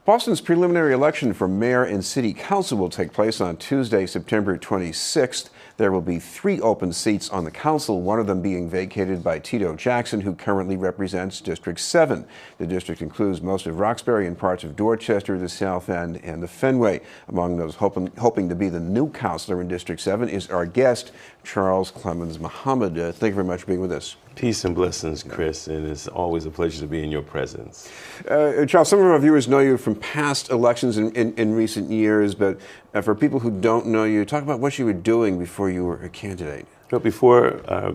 Boston's preliminary election for mayor and city council will take place on Tuesday, September 26th. There will be 3 open seats on the council, one of them being vacated by Tito Jackson, who currently represents District 7. The district includes most of Roxbury and parts of Dorchester, the South End, and the Fenway. Among those hoping to be the new councilor in District 7 is our guest, Charles Clemons Muhammad. Thank you very much for being with us. Peace and blessings, Chris, and it's always a pleasure to be in your presence. Charles, some of our viewers know you from past elections in recent years, but for people who don't know you, talk about what you were doing before you were a candidate. Before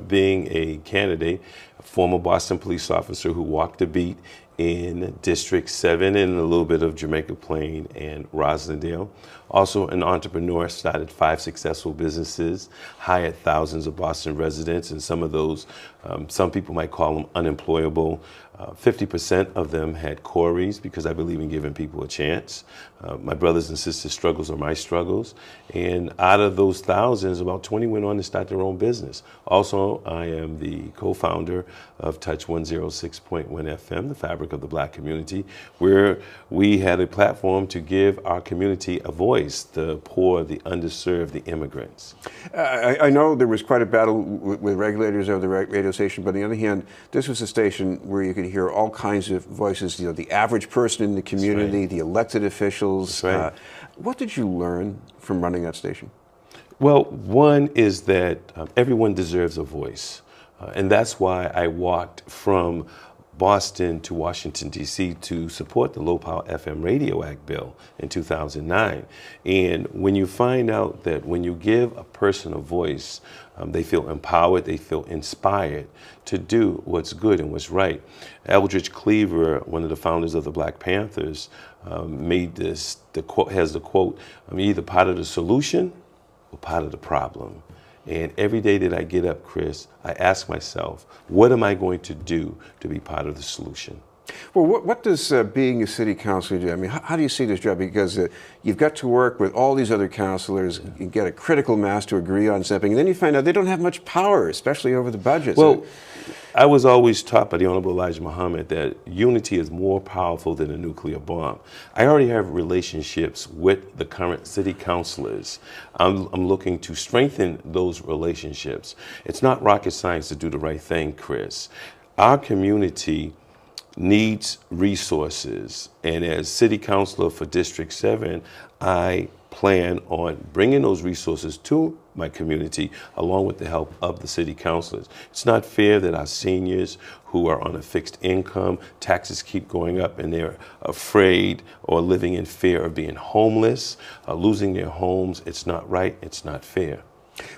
being a candidate, a former Boston police officer who walked the beat in District 7 and a little bit of Jamaica Plain and Roslindale. Also an entrepreneur, started 5 successful businesses, hired thousands of Boston residents, and some of those, some people might call them unemployable. 50% of them had Corys, because I believe in giving people a chance. My brothers and sisters' struggles are my struggles. And out of those thousands, about 20 went on to start their own business. Also, I am the co-founder of Touch 106.1 FM, the fabric of the Black community, where we had a platform to give our community a voice, the poor, the underserved, the immigrants. I know there was quite a battle with regulators over the radio station, but on the other hand, this was a station where you could hear all kinds of voices, the average person in the community, the elected officials. What did you learn from running that station? Well, one is that everyone deserves a voice. And that's why I walked from Boston to Washington, D.C. to support the Low Power FM Radio Act bill in 2009. And when you find out that when you give a person a voice, they feel empowered, they feel inspired to do what's good and what's right. Eldridge Cleaver, one of the founders of the Black Panthers, made this, has the quote, I'm either part of the solution or part of the problem. And every day that I get up, Chris, I ask myself, what am I going to do to be part of the solution? Well, what does being a city councilor do? I mean, how do you see this job? Because you've got to work with all these other councilors, you get a critical mass to agree on something, and then you find out they don't have much power, especially over the budget. Well, I was always taught by the Honorable Elijah Muhammad that unity is more powerful than a nuclear bomb. I already have relationships with the current city councilors. I'm looking to strengthen those relationships. It's not rocket science to do the right thing, Chris. Our community needs resources, and as city councilor for District 7, I plan on bringing those resources to my community along with the help of the city councilors. It's not fair that our seniors who are on a fixed income, taxes keep going up and they're afraid or living in fear of being homeless, losing their homes. It's not right, it's not fair.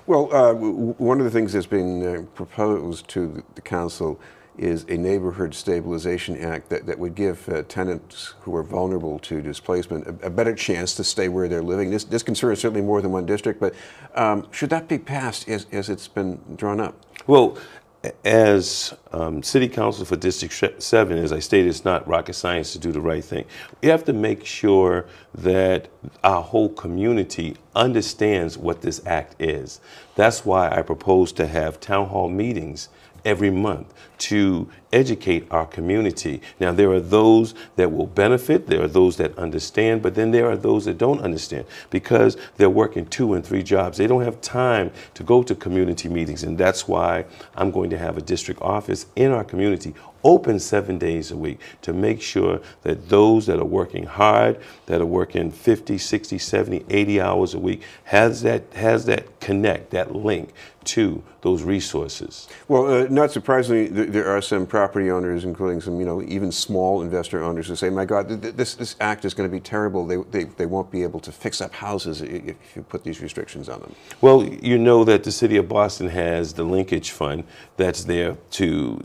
Well, one of the things that's been proposed to the council is a neighborhood stabilization act that would give tenants who are vulnerable to displacement a better chance to stay where they're living. This concerns certainly more than one district, but should that be passed as it's been drawn up? Well, as City Council for District 7, as I stated, it's not rocket science to do the right thing. We have to make sure that our whole community understands what this act is. That's why I propose to have town hall meetings every month to educate our community. Now, there are those that will benefit, there are those that understand, but then there are those that don't understand because they're working 2 and 3 jobs. They don't have time to go to community meetings, and that's why I'm going to have a district office in our community open 7 days a week to make sure that those that are working hard, that are working 50, 60, 70, 80 hours a week, has that connect, that link to those resources. Well, not surprisingly, there are some property owners, including some, even small investor owners, who say, "My God, this act is going to be terrible. They won't be able to fix up houses if you put these restrictions on them." Well, you know that the city of Boston has the linkage fund that's there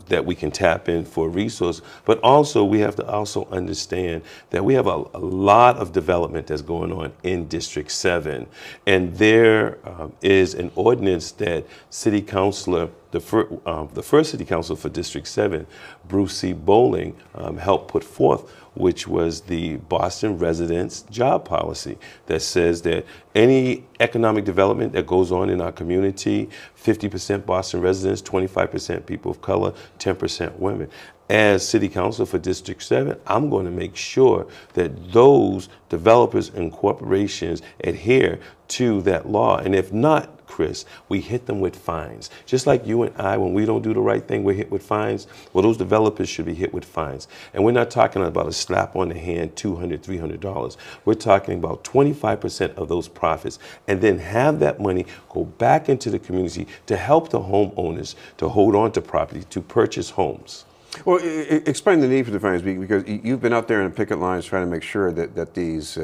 that we can tap in for resource, but also we have to also understand that we have a lot of development that's going on in District 7, and there is an ordinance that City Councilor, the first City Councilor for District 7, Bruce C. Bowling, helped put forth, which was the Boston Residents Job Policy that says that any economic development that goes on in our community, 50% Boston residents, 25% people of color, 10% women. as City Council for District 7, I'm going to make sure that those developers and corporations adhere to that law. And if not, Chris, we hit them with fines. Just like you and I, when we don't do the right thing, we're hit with fines. Well, those developers should be hit with fines. And we're not talking about a slap on the hand, $200, $300. We're talking about 25% of those profits, and then have that money go back into the community to help the homeowners to hold on to property, to purchase homes. Well, explain the need for the fines, because you've been out there in picket lines trying to make sure that these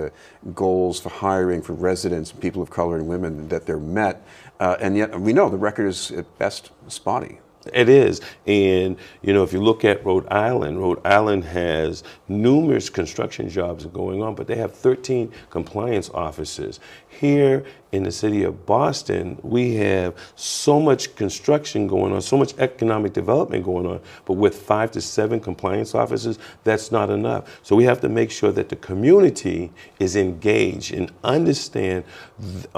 goals for hiring for residents, people of color and women, that they're met, and yet we know the record is at best spotty. It is. And, you know, if you look at Rhode Island has numerous construction jobs going on, but they have 13 compliance officers. Here in the city of Boston, we have so much construction going on, so much economic development going on, but with 5 to 7 compliance officers, that's not enough. So we have to make sure that the community is engaged and understand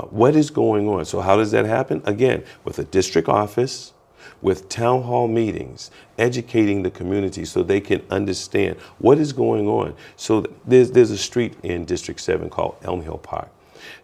what is going on. So how does that happen? Again, with a district office, with town hall meetings, educating the community so they can understand what is going on. So there's a street in District 7 called Elm Hill Park.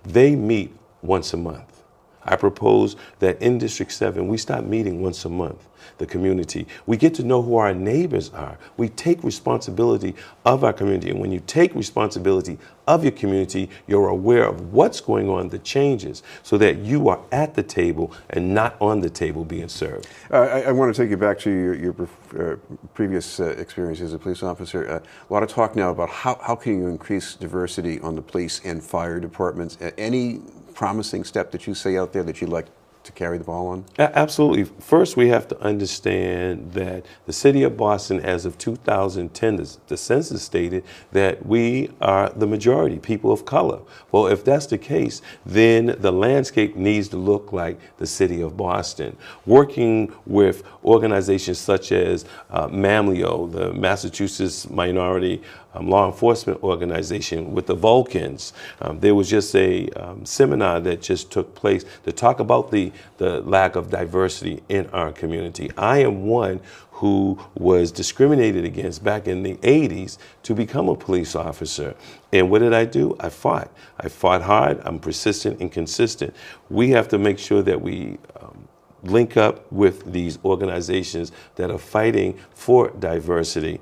They meet once a month. I propose that in District 7, we stop meeting once a month, the community. We get to know who our neighbors are. We take responsibility of our community. And when you take responsibility of your community, you're aware of what's going on, the changes, so that you are at the table and not on the table being served. I want to take you back to your previous experience as a police officer. A lot of talk now about how can you increase diversity on the police and fire departments. Any promising step that you see out there that you'd like to carry the ball on? Absolutely. First, we have to understand that the city of Boston, as of 2010, the census stated that we are the majority, people of color. Well, if that's the case, then the landscape needs to look like the city of Boston. Working with organizations such as MAMLIO, the Massachusetts Minority Law Enforcement Organization, with the Vulcans. There was just a seminar that just took place to talk about the lack of diversity in our community. I am one who was discriminated against back in the 80s to become a police officer. And what did I do? I fought. I fought hard. I'm persistent and consistent. We have to make sure that we link up with these organizations that are fighting for diversity.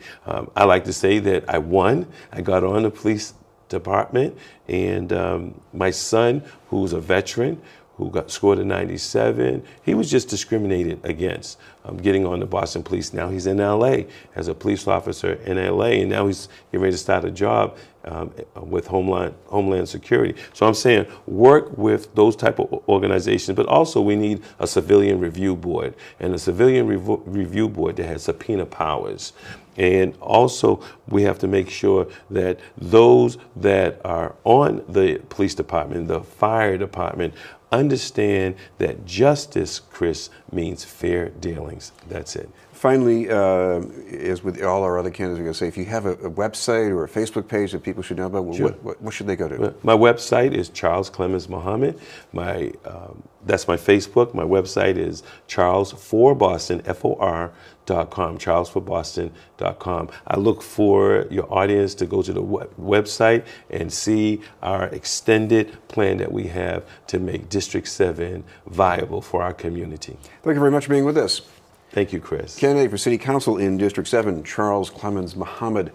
I like to say that I won. I got on the police department, and my son, who's a veteran, who scored a 97, he was just discriminated against getting on the Boston Police. Now he's in LA as a police officer in LA, and now he's getting ready to start a job with Homeland Security. So I'm saying work with those type of organizations, but also we need a civilian review board, and a civilian review board that has subpoena powers. And also, we have to make sure that those that are on the police department, the fire department, understand that justice, Chris, means fair dealings. That's it. Finally, as with all our other candidates, we're going to say, if you have a website or a Facebook page that people should know about, Sure. what should they go to? My website is Charles Clemons Muhammad. That's my Facebook. My website is charlesforboston, FOR.com, charlesforboston.com. I look for your audience to go to the website and see our extended plan that we have to make District 7 viable for our community. Thank you very much for being with us. Thank you, Chris. Candidate for City Council in District 7, Charles Clemons Muhammad.